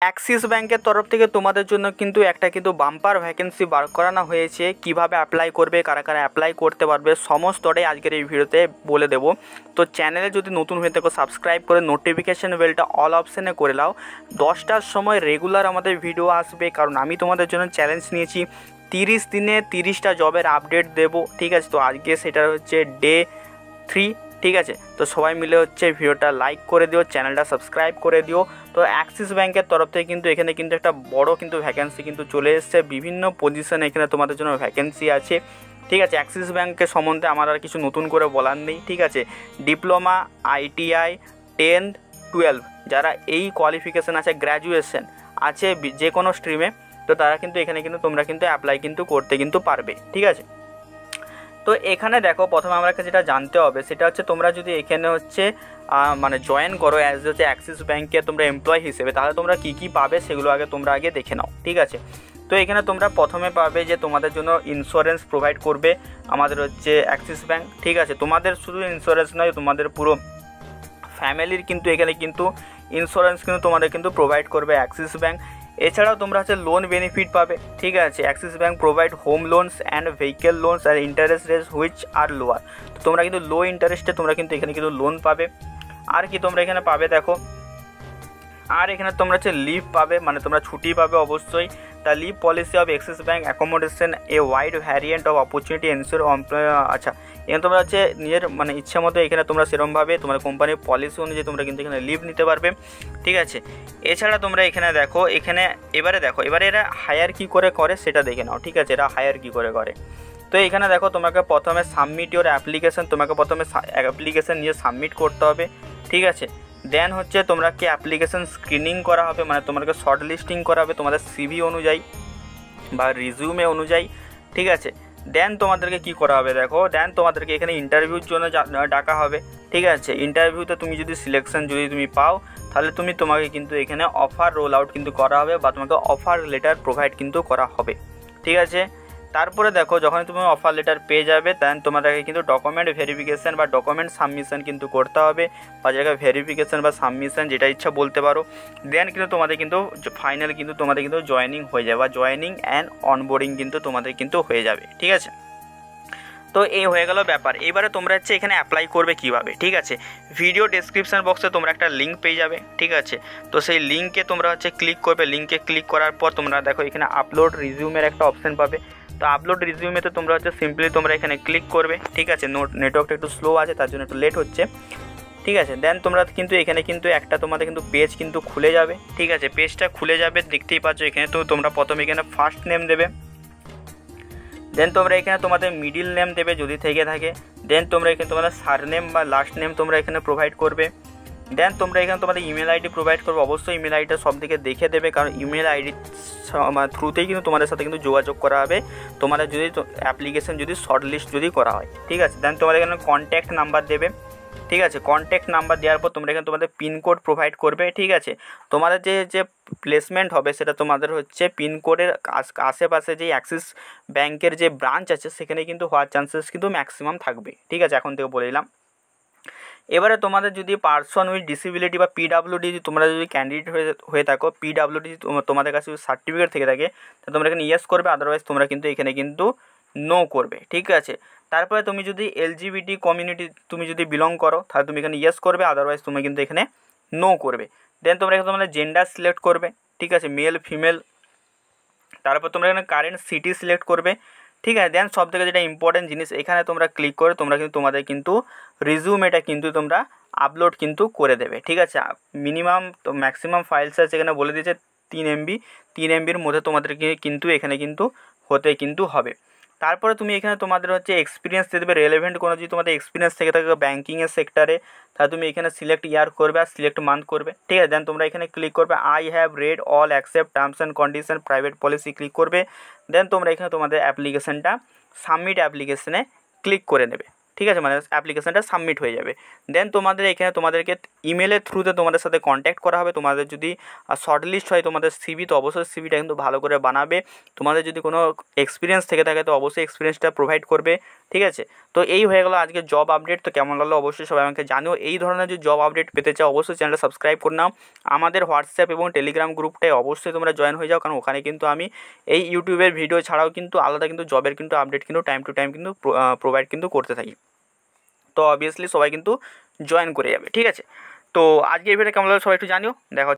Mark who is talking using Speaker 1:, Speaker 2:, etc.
Speaker 1: Axis ব্যাংকের তরফ থেকে তোমাদের জন্য কিন্তু একটা কিন্তু বাম্পার ভ্যাকেন্সি বার করানো হয়েছে। কিভাবে অ্যাপ্লাই করবে, কারা কারা অ্যাপ্লাই করতে পারবে, সমস্তটাই আজকের এই ভিডিওতে বলে দেবো। তো চ্যানেলে যদি নতুন হয়ে থাকো সাবস্ক্রাইব করে নোটিফিকেশান বেলটা অল অপশানে করে নাও। 10টার সময় রেগুলার আমাদের ভিডিও আসবে, কারণ আমি তোমাদের জন্য চ্যালেঞ্জ নিয়েছি 30 দিনে 30টা জবের আপডেট দেবো। ঠিক আছে, তো আজকে সেটা হচ্ছে ডে 3। ঠিক আছে, তো সবাই মিলে হচ্ছে ভিডিওটা লাইক করে দিও, চ্যানেলটা সাবস্ক্রাইব করে দিও। তো অ্যাক্সিস ব্যাংকের তরফ থেকে কিন্তু এখানে কিন্তু একটা বড় কিন্তু ভ্যাকেন্সি কিন্তু চলে এসেছে। বিভিন্ন পজিশনে এখানে তোমাদের জন্য ভ্যাকেন্সি আছে। ঠিক আছে, অ্যাক্সিস ব্যাংকের সম্বন্ধে আমার আর কিছু নতুন করে বলার নেই। ঠিক আছে, ডিপ্লোমা, ITI, 10th 12 যারা এই কোয়ালিফিকেশান আছে, গ্র্যাজুয়েশন আছে যে কোনো স্ট্রিমে, তো তারা কিন্তু এখানে কিন্তু তোমরা কিন্তু অ্যাপ্লাই কিন্তু করতে কিন্তু পারবে। ঠিক আছে, তো এখানে দেখো প্রথমে আমাকে যেটা জানতে হবে সেটা হচ্ছে তোমরা যদি এখানে হচ্ছে মানে জয়েন করো অ্যাজ হচ্ছে অ্যাক্সিস ব্যাংকে তোমরা এমপ্লয় হিসেবে, তাহলে তোমরা কী কী পাবে সেগুলো তোমরা আগে দেখে নাও। ঠিক আছে, তো এখানে তোমরা প্রথমে পাবে যে তোমাদের জন্য ইন্স্যুরেন্স প্রোভাইড করবে আমাদের হচ্ছে অ্যাক্সিস ব্যাংক। ঠিক আছে, তোমাদের শুধু ইন্স্যুরেন্স নয়, তোমাদের পুরো ফ্যামিলির কিন্তু এখানে কিন্তু ইন্স্যুরেন্স কিন্তু তোমাদের কিন্তু প্রোভাইড করবে অ্যাক্সিস ব্যাংক। এছাড়াও তোমরা হচ্ছে লোন বেনিফিট পাবে। ঠিক আছে, Axis bank provide home loans and vehicle loans আর interest rate which are lower. তো তোমরা কিন্তু লো ইন্টারেস্টে তোমরা কিন্তু এখানে কিন্তু লোন পাবে। আর কি তোমরা এখানে পাবে দেখো, আর এখানে তোমরা হচ্ছে লিভ পাবে, মানে তোমরা ছুটি পাবে অবশ্যই। The leave policy of Axis bank accommodation a wide variant of opportunity ensure আচ্ছা, এখানে তোমরা হচ্ছে নিজের মানে ইচ্ছা মতো এখানে তোমরা সেরকমভাবে তোমার কোম্পানির পলিসি অনুযায়ী তোমরা কিন্তু এখানে লিভ নিতে পারবে। ঠিক আছে, এছাড়া তোমরা এখানে দেখো, এখানে এবারে এরা হায়ার কী করে করে সেটা দেখে নাও। ঠিক আছে, এরা হায়ার কী করে করে, তো এখানে দেখো তোমাকে প্রথমে সাবমিট ইওর অ্যাপ্লিকেশান, তোমাকে প্রথমে অ্যাপ্লিকেশান নিয়ে সাবমিট করতে হবে। ঠিক আছে, দেন হচ্ছে তোমরাকে অ্যাপ্লিকেশান স্ক্রিনিং করা হবে, মানে তোমাকে শর্ট লিস্টিং করা হবে তোমাদের সিভি অনুযায়ী বা রিজিউমে অনুযায়ী। ঠিক আছে, দেন তোমাদেরকে কি করা হবে দেখো, দেন তোমাদেরকে এখানে ইন্টারভিউর জন্য ডাকা হবে। ঠিক আছে, ইন্টারভিউতে তুমি যদি সিলেকশন যদি তুমি পাও, তাহলে তোমাকে কিন্তু এখানে অফার রোল আউট কিন্তু করা হবে বা তোমাকে অফার লেটার প্রোভাইড কিন্তু করা হবে। ঠিক আছে, তারপরে দেখো যখন তুমি অফার লেটার পেয়ে যাবে, দেন তোমাদেরকে কিন্তু ডকুমেন্ট ভেরিফিকেশান বা ডকুমেন্ট সাবমিশন কিন্তু করতে হবে, বা জায়গায় ভেরিফিকেশান বা সাবমিশন যেটা ইচ্ছা বলতে পারো। দেন কিন্তু তোমাদের কিন্তু ফাইনাল কিন্তু তোমাদের কিন্তু জয়েনিং হয়ে যাবে, বা জয়েনিং অ্যান্ড অনবোর্ডিং কিন্তু তোমাদের কিন্তু হয়ে যাবে। ঠিক আছে, তো এই হয়ে গেল ব্যাপার। এবারে তোমরা হচ্ছে এখানে অ্যাপ্লাই করবে কিভাবে। ঠিক আছে, ভিডিও ডেসক্রিপশন বক্সে তোমরা একটা লিঙ্ক পেয়ে যাবে। ঠিক আছে, তো সেই লিঙ্কে তোমরা হচ্ছে ক্লিক করবে। লিঙ্কে ক্লিক করার পর তোমরা দেখো এখানে আপলোড রিজিউমের একটা অপশান পাবে। তো আপলোড রিজিউমেতে তোমরা হচ্ছে সিম্পলি তোমরা এখানে ক্লিক করবে। ঠিক আছে, নেটওয়ার্কটা একটু স্লো আছে তার জন্য একটু লেট হচ্ছে। ঠিক আছে, দেন তোমরা কিন্তু এখানে কিন্তু একটা তোমাদের কিন্তু পেজ কিন্তু খুলে যাবে। ঠিক আছে, পেজটা খুলে যাবে, দেখতেই পাচ্ছ এখানে। তো তোমরা প্রথমে এখানে ফার্স্ট নেম দেবে, দেন তোমরা এখানে তোমাদের মিডিল নেম দেবে যদি থেকে থাকে, দেন তোমরা এখানে তোমাদের সারনেম বা লাস্ট নেম তোমরা এখানে প্রোভাইড করবে। দেন তোমরা এখানে তোমাদের ইমেল আইডি প্রোভাইড করবে। অবশ্যই ইমেল আইডিটা সব দিকে দেখে দেবে, কারণ ইমেল আইডি থ্রুতেই কিন্তু তোমাদের সাথে কিন্তু যোগাযোগ করা হবে তোমাদের যদি অ্যাপ্লিকেশন যদি শর্ট লিস্ট যদি করা হয়। ঠিক আছে, দেন তোমাদের এখানে কন্ট্যাক্ট নাম্বার দেবে। ঠিক আছে, কন্ট্যাক্ট নাম্বার দেওয়ার পর তোমরা এখানে তোমাদের পিনকোড প্রোভাইড করবে। ঠিক আছে, তোমাদের যে প্লেসমেন্ট হবে সেটা তোমাদের হচ্ছে পিনকোডের আশেপাশে যে অ্যাক্সিস ব্যাংকের যে ব্রাঞ্চ আছে সেখানে কিন্তু হওয়ার চান্সেস কিন্তু ম্যাক্সিমাম থাকবে। ঠিক আছে, এখন থেকে বলে দিলাম। এবারে তোমাদের যদি পার্সন উইথ ডিসেবিলিটি বা পিডাব্লিউডি তোমরা যদি ক্যান্ডিডেট হয়ে থাকো, পিডাব্লিউডি তোমাদের কাছে সার্টিফিকেট থেকে থাকে, তো তোমরা এখানে ইয়েস করবে, আদারওয়াইজ তোমরা কিন্তু এখানে কিন্তু নো করবে। ঠিক আছে, তারপরে তুমি যদি LGBT কমিউনিটি তুমি যদি বিলং করো, তাহলে তুমি এখানে ইয়েস করবে, আদারওয়াইজ তুমি কিন্তু এখানে নো করবে। দেন তোমরা এখানে তোমাদের জেন্ডার সিলেক্ট করবে। ঠিক আছে, মেল ফিমেল, তারপর তোমরা এখানে কারেন্ট সিটি সিলেক্ট করবে। ঠিক আছে, দেন সব থেকে যেটা ইম্পর্টেন্ট জিনিস, এখানে তোমরা ক্লিক করে তোমরা কিন্তু তোমাদের কিন্তু রিজিউমেটা কিন্তু তোমরা আপলোড কিন্তু করে দেবে। ঠিক আছে, মিনিমাম তো ম্যাক্সিমাম ফাইল সাইজ এখানে বলে দিয়েছে 3 MB, 3 MBর মধ্যে তোমাদেরকে কিন্তু এখানে কিন্তু হতে কিন্তু হবে। তারপরে তুমি এখানে তোমাদের হচ্ছে এক্সপিরিয়েন্স দিয়ে দেবে, রেলেভেন্ট কোনো যদি তোমাদের এক্সপিরিয়েন্স থেকে থাকে ব্যাঙ্কিংয়ের সেক্টরে, তাহলে তুমি এখানে সিলেক্ট ইয়ার করবে আর সিলেক্ট মান্থ করবে। ঠিক আছে, দেন তোমরা এখানে ক্লিক করবে I have read all accept terms and condition private policy click করবে। দেন তোমরা এখানে তোমাদের অ্যাপ্লিকেশানটা সাবমিট অ্যাপ্লিকেশানে ক্লিক করে নেবে। ঠিক আছে, মানে অ্যাপ্লিকেশানটা সাবমিট হয়ে যাবে। দেন তোমাদের এখানে তোমাদেরকে ইমেলের থ্রুতে তোমাদের সাথে কন্ট্যাক্ট করা হবে। তোমাদের যদি শর্ট লিস্ট হয় তোমাদের সিভি, তো অবশ্যই সিভিটা কিন্তু ভালো করে বানাবে। তোমাদের যদি কোনো এক্সপিরিয়েন্স থেকে থাকে তো অবশ্যই এক্সপিরিয়েন্সটা প্রোভাইড করবে, ঠিক আছে। তো এই হয়ে গেলো আজকে জব আপডেট। তো কেমন লাগলো অবশ্যই সবাই আমাকে জানিও। এই ধরনের যদি জব আপডেট পেতে চাও অবশ্যই চ্যানেলটা সাবস্ক্রাইব করে নাও। আমাদের হোয়াটসঅ্যাপ এবং টেলিগ্রাম গ্রুপটায় অবশ্যই তোমরা জয়েন হয়ে যাও, কারণ ওখানে কিন্তু আমি এই ইউটিউবের ভিডিও ছাড়াও কিন্তু আলাদা কিন্তু জবের কিন্তু আপডেট কিন্তু টাইম টু টাইম কিন্তু প্রোভাইড কিন্তু করতে থাকি। তো অবভিয়াসলি সবাই কিন্তু জয়েন করে যাবে, ঠিক আছে। তো আজকে এই ভিডিওটা কেমন লাগলো সবাই একটু জানিও। দেখা